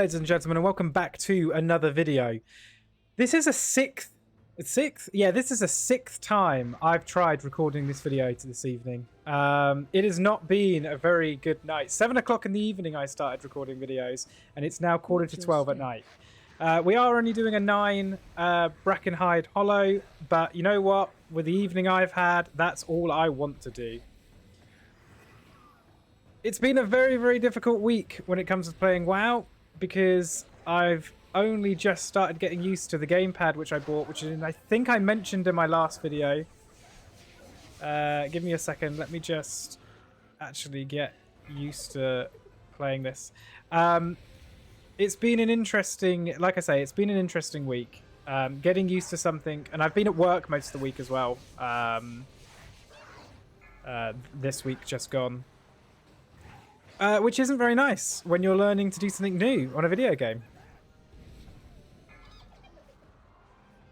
ladies and gentlemen, and welcome back to another video. This is a sixth? Yeah, this is a sixth time I've tried recording this video this evening. It has not been a very good night. 7 o'clock in the evening I started recording videos, and it's now quarter to 12 at night. We are only doing a 9 Brackenhide Hollow, but you know what? With the evening I've had, that's all I want to do. It's been a very, very difficult week when it comes to playing WoW, because I've only just started getting used to the gamepad which I bought, which is, I think I mentioned in my last video. Give me a second. Let me just actually get used to playing this. It's been an interesting, like I say, it's been an interesting week. Getting used to something, and I've been at work most of the week as well. This week just gone. Which isn't very nice when you're learning to do something new on a video game.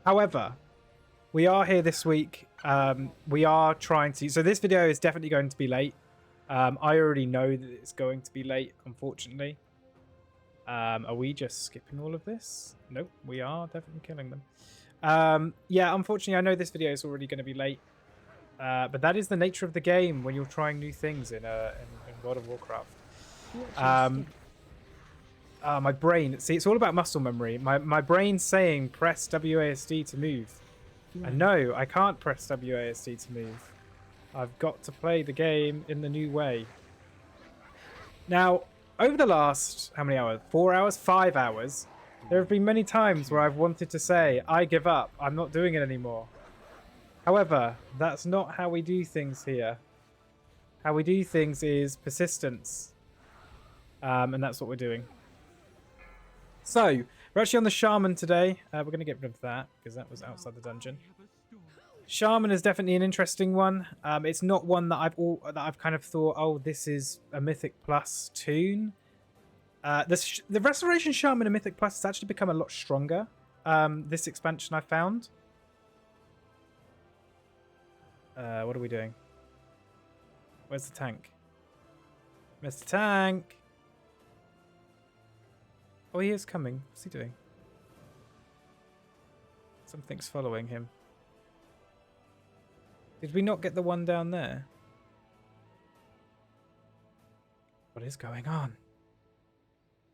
However, we are here this week. We are trying to... So this video is definitely going to be late. I already know that it's going to be late, unfortunately. Are we just skipping all of this? Nope, we are definitely killing them. Yeah, unfortunately, I know this video is already going to be late. But that is the nature of the game when you're trying new things in World of Warcraft. My brain, see, it's all about muscle memory. My brain's saying press WASD to move. And no, I can't press WASD to move. I've got to play the game in the new way. Now, over the last, how many hours? 4 hours? 5 hours? There have been many times where I've wanted to say, I give up. I'm not doing it anymore. However, that's not how we do things here. How we do things is persistence. And that's what we're doing. So, we're actually on the Shaman today. We're going to get rid of that, because that was outside the dungeon. Shaman is definitely an interesting one. It's not one that I've kind of thought, oh, this is a Mythic Plus toon. The Restoration Shaman in Mythic Plus has actually become a lot stronger. This expansion I found. What are we doing? Where's the tank? Mr. Tank! Oh, he is coming. What's he doing? Something's following him. Did we not get the one down there? What is going on?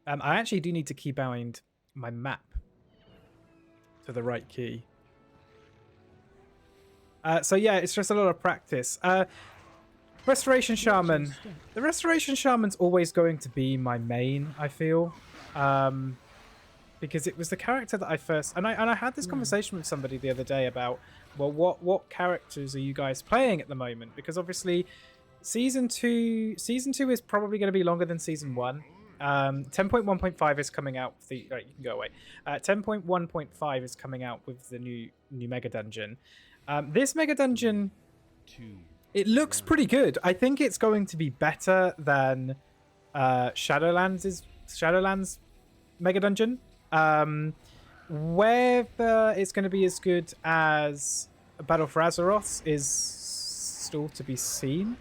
I actually do need to keybind my map to the right key. So yeah, it's just a lot of practice. Restoration Shaman. The Restoration Shaman's always going to be my main, I feel. Because it was the character that I first... And I had this conversation with somebody the other day about, well, what characters are you guys playing at the moment? Because obviously, Season 2 is probably going to be longer than Season 1. 10.1.5 is coming out. Right, you can go away. 10.1.5 is coming out with the new Mega Dungeon. This Mega Dungeon, it looks pretty good. I think it's going to be better than Shadowlands Mega Dungeon. Whether it's going to be as good as Battle for Azeroth is still to be seen.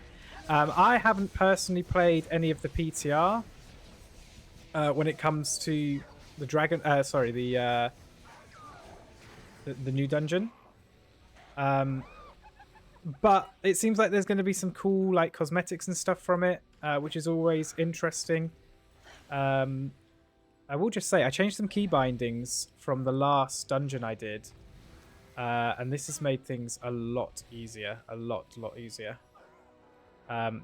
I haven't personally played any of the PTR when it comes to the the new dungeon. But it seems like there's going to be some cool like cosmetics and stuff from it, which is always interesting. I will just say I changed some key bindings from the last dungeon I did, and this has made things a lot easier, a lot easier.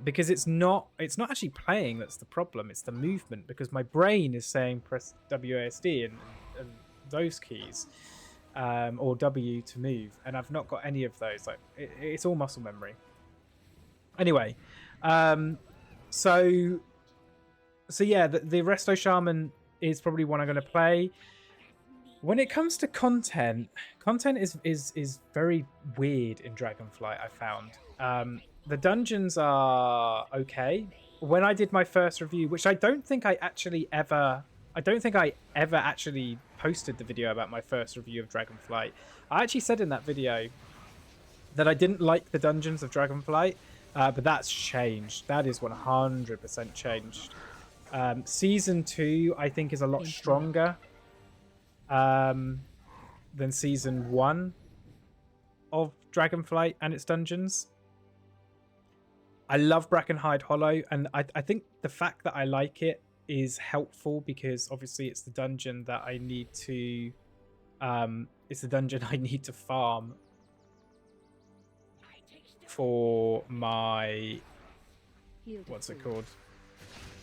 Because it's not actually playing that's the problem, it's the movement, because my brain is saying press WASD and those keys. Or W to move, and I've not got any of those. Like it's all muscle memory. Anyway, so yeah, the Resto Shaman is probably one I'm going to play. When it comes to content is very weird in Dragonflight. I found the dungeons are okay. When I did my first review, which I don't think I ever actually posted the video about my first review of Dragonflight. I actually said in that video that I didn't like the dungeons of Dragonflight, but that's changed. That is 100% changed. Season 2, I think, is a lot stronger than Season 1 of Dragonflight and its dungeons. I love Brackenhide Hollow, and I think the fact that I like it is helpful because obviously it's the dungeon that I need to farm for my what's it called?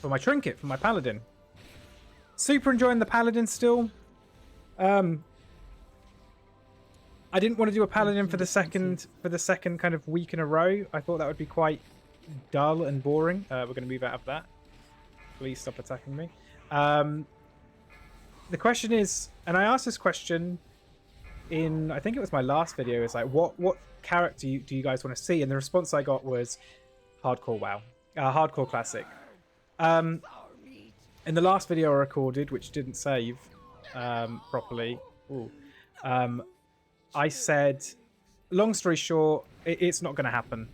For my trinket, for my paladin. Super enjoying the paladin still. I didn't want to do a paladin for the second kind of week in a row. I thought that would be quite dull and boring. We're going to move out of that. Please stop attacking me. The question is, and I asked this question in, I think it was my last video, is like, what character do you guys want to see? And the response I got was Hardcore WoW. Hardcore Classic. In the last video I recorded, which didn't save properly, I said, long story short, it's not going to happen.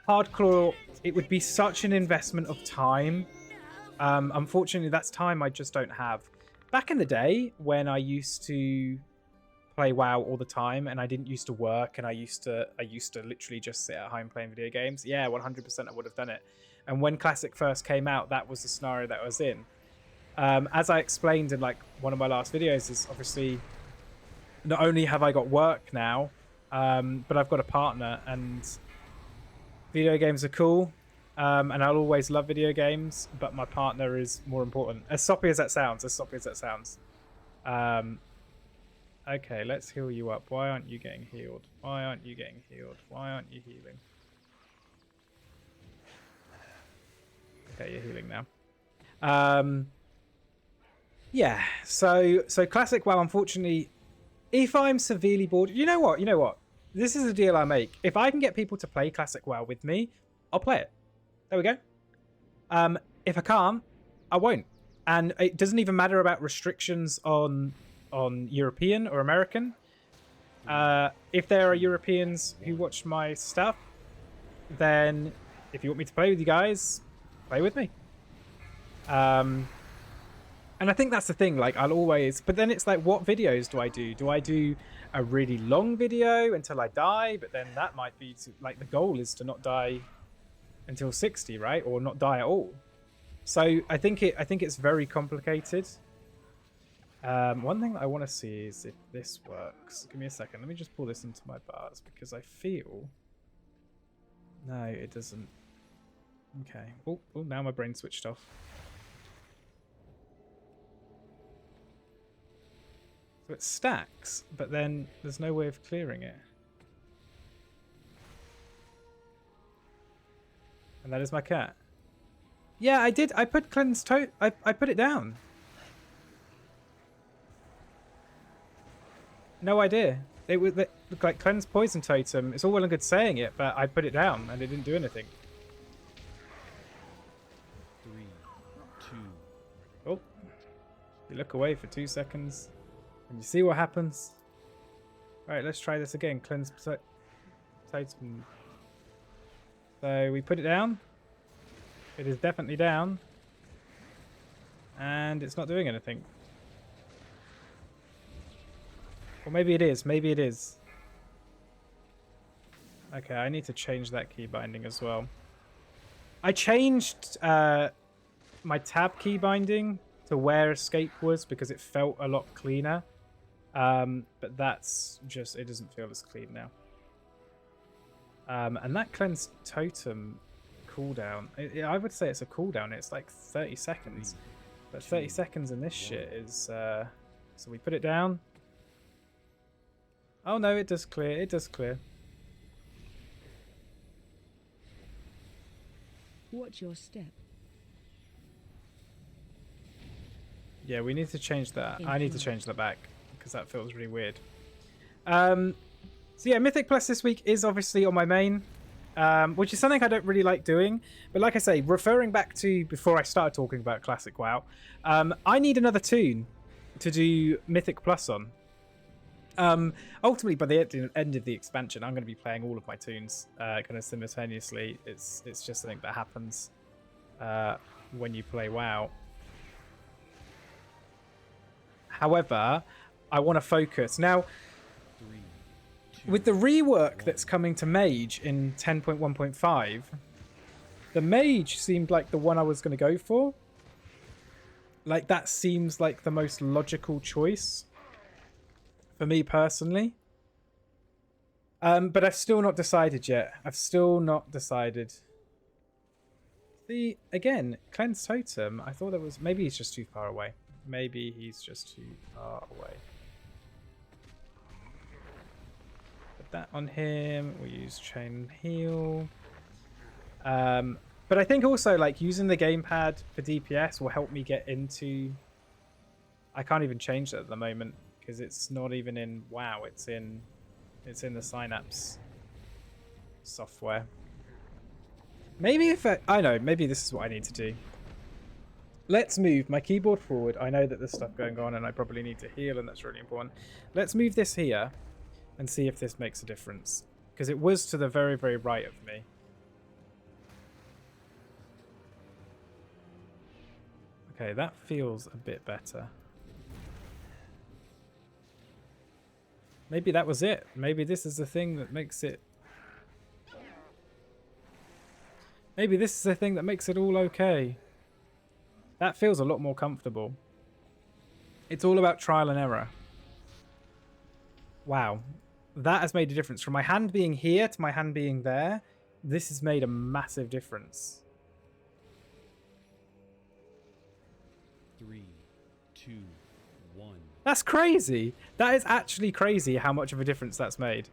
Hardcore, it would be such an investment of time. Unfortunately, that's time I just don't have. Back in the day, when I used to play WoW all the time, and I didn't used to work, and I used to literally just sit at home playing video games. Yeah, 100% I would have done it. And when Classic first came out, that was the scenario that I was in. As I explained in like one of my last videos, is obviously not only have I got work now, but I've got a partner, and video games are cool. And I'll always love video games, but my partner is more important. As soppy as that sounds, okay, let's heal you up. Why aren't you getting healed? Why aren't you getting healed? Why aren't you healing? Okay, you're healing now. Yeah, so Classic WoW, unfortunately, if I'm severely bored, you know what? This is a deal I make. If I can get people to play Classic WoW with me, I'll play it. There we go. If I can't, I won't. And it doesn't even matter about restrictions on European or American. If there are Europeans who watch my stuff, then if you want me to play with you guys, play with me. And I think that's the thing. Like, I'll always... But then it's like, what videos do I do? Do I do a really long video until I die? But then that might be... like, the goal is to not die until 60, right? Or not die at all. So I think it's very complicated. One thing that I want to see is if this works. Give me a second. Let me just pull this into my bars because I feel... No, it doesn't. Okay. Oh, now my brain switched off. So it stacks, but then there's no way of clearing it. And that is my cat. Yeah, I did. I put cleanse I put it down. No idea. It would look like cleanse poison totem. It's all well and good saying it, but I put it down and it didn't do anything. 3, 2. Oh, you look away for 2 seconds, and you see what happens. All right, let's try this again. Cleanse totem. So we put it down. It is definitely down, and it's not doing anything. Or maybe it is. Maybe it is. Okay, I need to change that key binding as well. I changed my tab key binding to where escape was because it felt a lot cleaner. But that's just... it doesn't feel as clean now. And that cleanse totem cooldown, I would say it's a cooldown. It's like 30 seconds. But 30 seconds in this shit is... so we put it down. Oh no, it does clear. It does clear. Watch your step. Yeah, we need to change that. I need to change that back because that feels really weird. So yeah, Mythic Plus this week is obviously on my main, which is something I don't really like doing. But like I say, referring back to before I started talking about Classic WoW, I need another toon to do Mythic Plus on. Ultimately, by the end of the expansion, I'm going to be playing all of my toons kind of simultaneously. It's just something that happens when you play WoW. However, I want to focus. Now, 3, 2, with the rework 1. that's coming to Mage in 10.1.5, the Mage seemed like the one I was going to go for. Like, that seems like the most logical choice for me personally. But I've still not decided yet. I've still not decided. See, again, Cleanse Totem. I thought there was... Maybe he's just too far away. Maybe he's just too far away. Put that on him. We'll use Chain Heal. But I think also, like, using the gamepad for DPS will help me get into... I can't even change that at the moment because it's not even in WoW. It's in the Synapse software. Maybe if I know, maybe this is what I need to do. Let's move my keyboard forward. I know that there's stuff going on and I probably need to heal, and that's really important. Let's move this here and see if this makes a difference. Because it was to the very, very right of me. Okay, that feels a bit better. Maybe that was it. Maybe this is the thing that makes it... Maybe this is the thing that makes it all okay. That feels a lot more comfortable. It's all about trial and error. Wow. That has made a difference. From my hand being here to my hand being there, this has made a massive difference. 3, 2, 1. That's crazy. That is actually crazy how much of a difference that's made.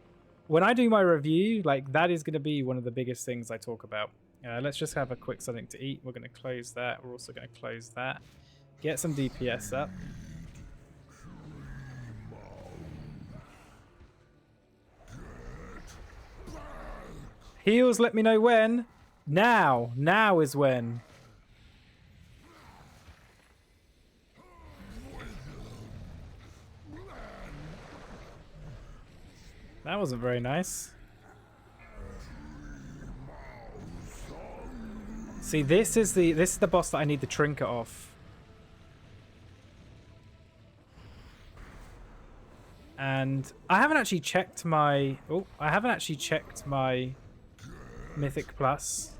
When I do my review, like, that is going to be one of the biggest things I talk about. Let's just have a quick something to eat. We're going to close that. We're also going to close that. Get some DPS up. Heals, let me know when. Now. Now is when. That wasn't very nice. See, this is the boss that I need the trinket off. And I haven't actually checked my Mythic Plus.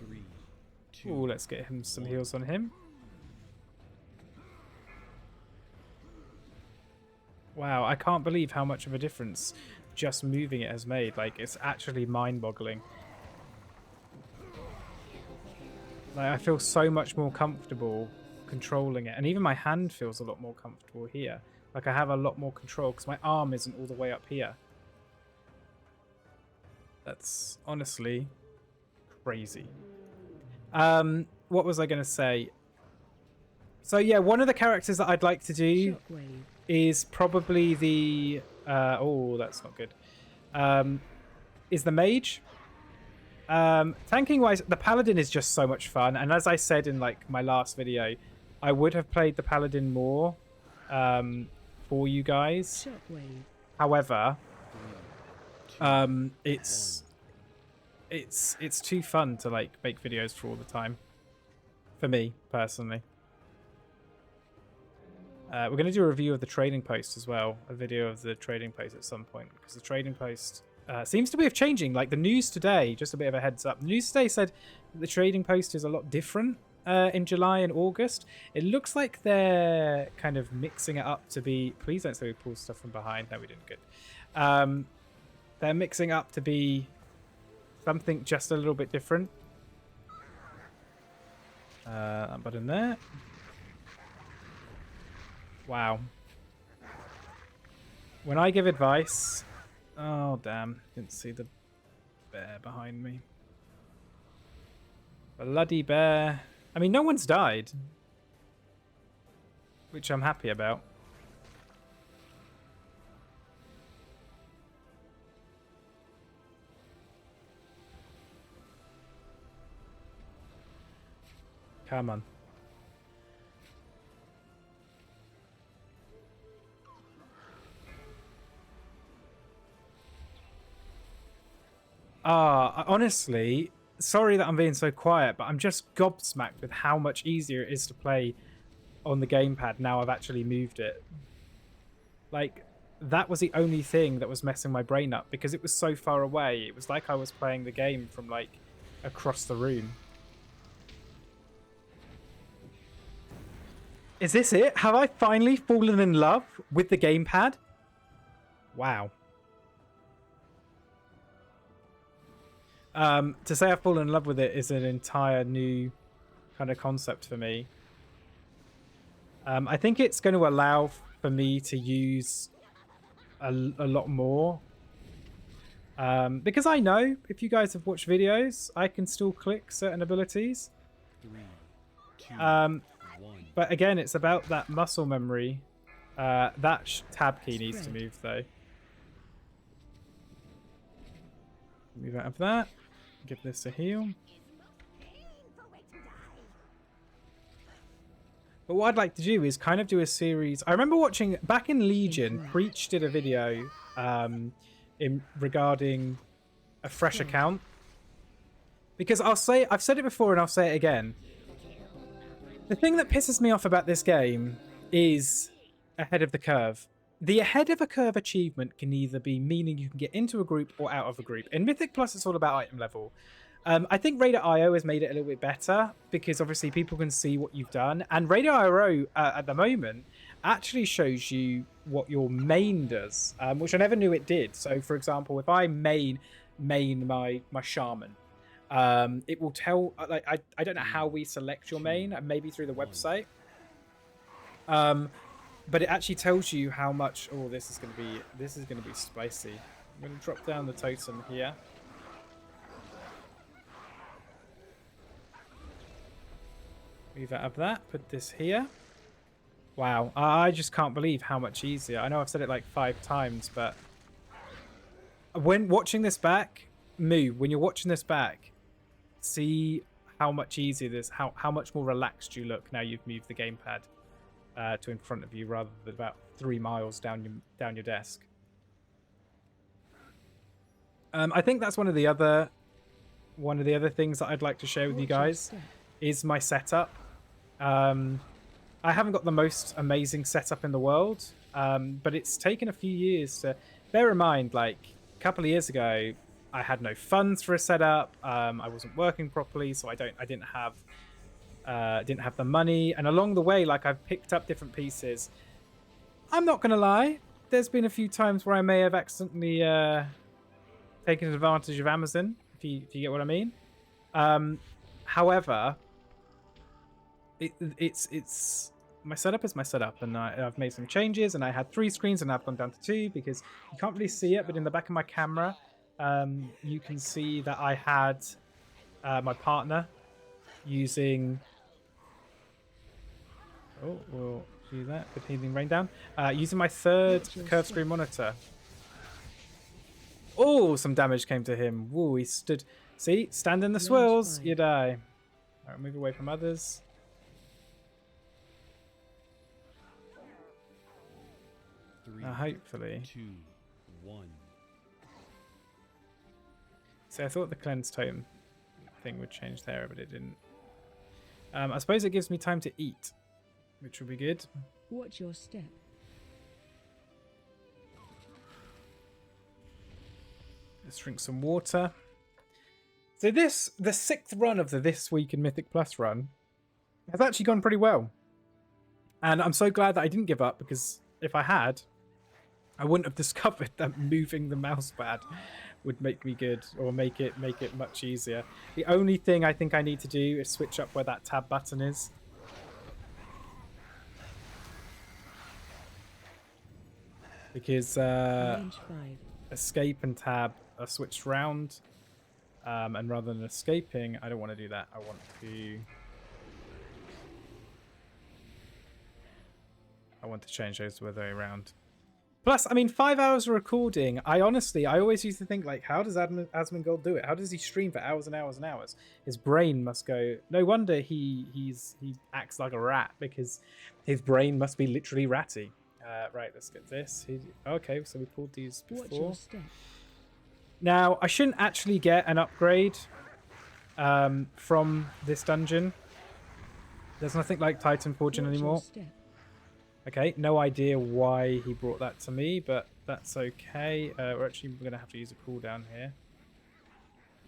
3, 2. Ooh, let's get him some heals on him. Wow, I can't believe how much of a difference just moving it has made. Like, it's actually mind-boggling. Like, I feel so much more comfortable controlling it. And even my hand feels a lot more comfortable here. Like, I have a lot more control because my arm isn't all the way up here. That's honestly crazy. What was I going to say? So, yeah, one of the characters that I'd like to do is probably the... oh, that's not good. Is the Mage. Tanking wise, the Paladin is just so much fun, and as I said in like my last video, I would have played the Paladin more for you guys. However, it's too fun to like make videos for all the time, for me personally. We're going to do a review of the trading post as well, a video of the trading post at some point, because the trading post seems to be changing. Like the news today, just a bit of a heads up, the news today said the trading post is a lot different in July and August. It looks like they're kind of mixing it up to be... Please don't say we pulled stuff from behind. No, we didn't. Good. They're mixing up to be something just a little bit different. That button there. Wow. When I give advice... Oh, damn. Didn't see the bear behind me. Bloody bear. I mean, no one's died. Which I'm happy about. Come on. Honestly, sorry that I'm being so quiet, but I'm just gobsmacked with how much easier it is to play on the gamepad now I've actually moved it. Like, that was the only thing that was messing my brain up because it was so far away. It was like I was playing the game from, like, across the room. Is this it? Have I finally fallen in love with the gamepad? Wow. To say I've fallen in love with it is an entire new kind of concept for me. I think it's going to allow for me to use a lot more. Because I know, if you guys have watched videos, I can still click certain abilities. 3, 2, 1. But again, it's about that muscle memory. That tab key needs to move, though. Move out of that. Give this a heal. But what I'd like to do is kind of do a series. I remember watching back in Legion, Preach did a video regarding a fresh account. Because I've said it before and I'll say it again. The thing that pisses me off about this game is ahead of the curve. The ahead of a curve achievement can either be meaning you can get into a group or out of a group. In Mythic Plus, it's all about item level. I think Raid.io has made it a little bit better because obviously people can see what you've done. And Raid.io at the moment actually shows you what your main does, which I never knew it did. So, for example, if I main my shaman, it will tell. Like I don't know how we select your main, maybe through the website. But it actually tells you how much. Oh, this is gonna be spicy. I'm gonna drop down the totem here. Move out of that. Put this here. Wow, I just can't believe how much easier. I know I've said it like 5 times, but when watching this back, Moo, when you're watching this back, see how much easier this, how much more relaxed you look now you've moved the gamepad to in front of you rather than about 3 miles down your desk. I think that's one of the other things that I'd like to share with you guys is my setup. I haven't got the most amazing setup in the world, but it's taken a few years to bear in mind. Like a couple of years ago, I had no funds for a setup. I wasn't working properly, so I didn't have the money. And along the way, like I've picked up different pieces. I'm not gonna lie. There's been a few times where I may have accidentally taken advantage of Amazon, if you get what I mean. However, it's my setup is my setup, and I've made some changes, and I had 3 screens, and I've gone down to 2 because you can't really see it, but in the back of my camera, you can see that I had my partner using. Oh, we'll do that. Put healing rain down. Using my 3rd curved screen monitor. Oh, some damage came to him. Woo, he stood. See, stand in the swirls, you die. All right, move away from others. Hopefully. 2, 1. See, I thought the cleanse totem thing would change there, but it didn't. I suppose it gives me time to eat, which will be good. Watch your step. Let's drink some water. So the 6th run of the This Week in Mythic Plus run has actually gone pretty well. And I'm so glad that I didn't give up, because if I had, I wouldn't have discovered that moving the mouse pad would make me good, or make it much easier. The only thing I think I need to do is switch up where that tab button is. Because escape and tab are switched round. And rather than escaping, I don't want to do that. I want to change those the other way around. Plus, I mean, 5 hours of recording. I always used to think, like, how does Asmongold do it? How does he stream for hours and hours and hours? His brain must go. No wonder he acts like a rat, because his brain must be literally ratty. Right, let's get this. Okay, so we pulled these before. Now, I shouldn't actually get an upgrade from this dungeon. There's nothing like Titan Forging anymore. Okay, no idea why he brought that to me, but that's okay. We're actually going to have to use a cooldown here.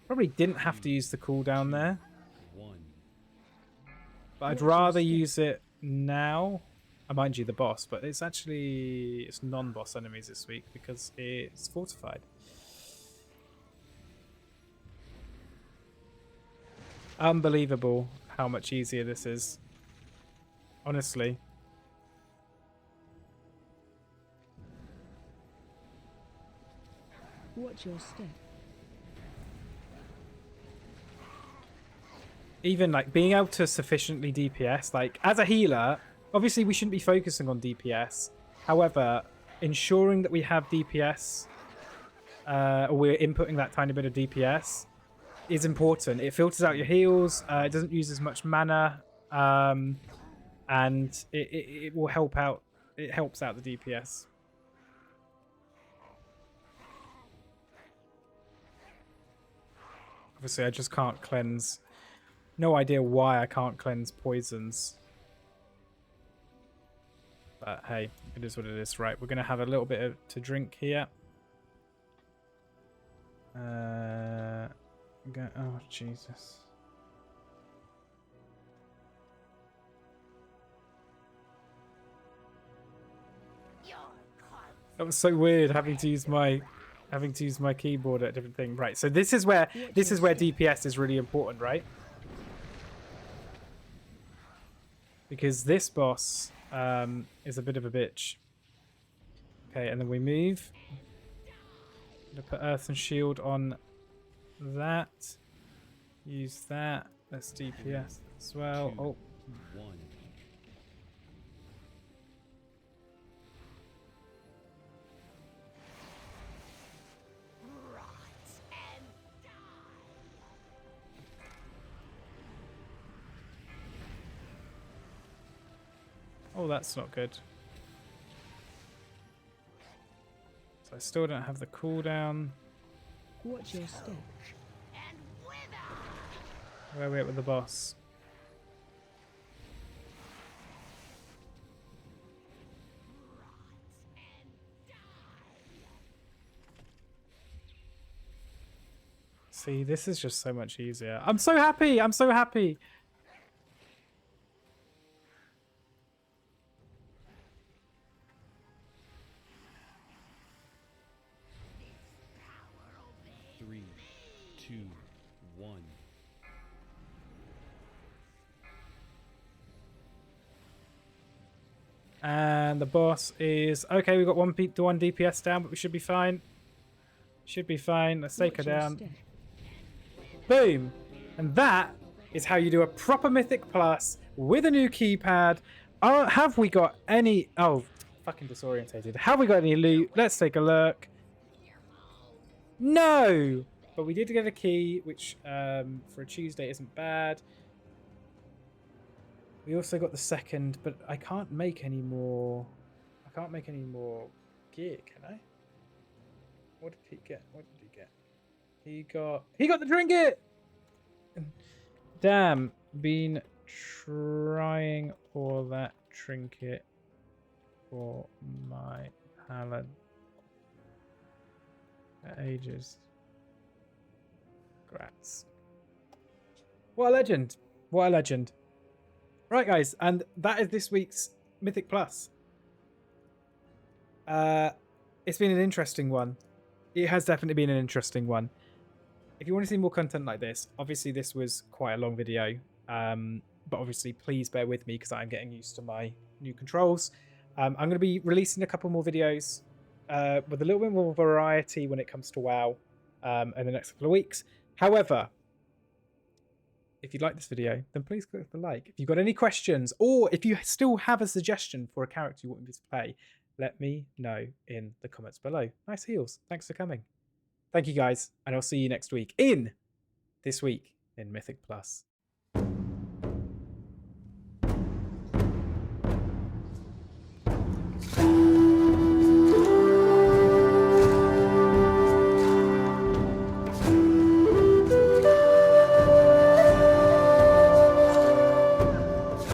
Probably didn't have to use the cooldown there. But I'd rather use it now. Mind you, the boss, but it's actually non-boss enemies this week because it's fortified. Unbelievable how much easier this is. Honestly. Watch your step. Even like being able to sufficiently DPS, like as a healer, obviously we shouldn't be focusing on DPS. However, ensuring that we have DPS, or we're inputting that tiny bit of DPS, is important. It filters out your heals. It doesn't use as much mana, and it will help out. It helps out the DPS. Obviously, I just can't cleanse. No idea why I can't cleanse poisons. But hey, it is what it is. Right, we're going to have a little bit to drink here. Oh, Jesus. That was so weird having to use my keyboard at a different thing. Right, so this is where DPS is really important, right? Because this boss is a bit of a bitch. Okay, and then we move. I'm gonna put Earth and Shield on that. Use that. Let's DPS as well. Oh. Oh, that's not good. So I still don't have the cooldown. Watch your step. Where are we at with the boss? See, this is just so much easier. I'm so happy! I'm so happy! And the boss is... Okay, we've got one DPS down, but we should be fine. Should be fine. Let's take her down. Boom! And that is how you do a proper Mythic Plus with a new keypad. Have we got any... Oh, fucking disorientated. Have we got any loot? Let's take a look. No! But we did get a key, which for a Tuesday isn't bad. We also got the second, but I can't make any more. I can't make any more gear, can I? What did he get? What did he get? He got the trinket. Damn, been trying for that trinket for my palette for ages. Grats. What a legend! What a legend! Right, guys, and that is this week's Mythic Plus. It's been an interesting one. It has definitely been an interesting one. If you want to see more content like this, obviously this was quite a long video. But obviously, please bear with me because I'm getting used to my new controls. I'm going to be releasing a couple more videos with a little bit more variety when it comes to WoW in the next couple of weeks. However, if you like this video, then please click the like. If you've got any questions, or if you still have a suggestion for a character you want me to play, let me know in the comments below. Nice heals. Thanks for coming. Thank you, guys, and I'll see you next week in This Week in Mythic Plus.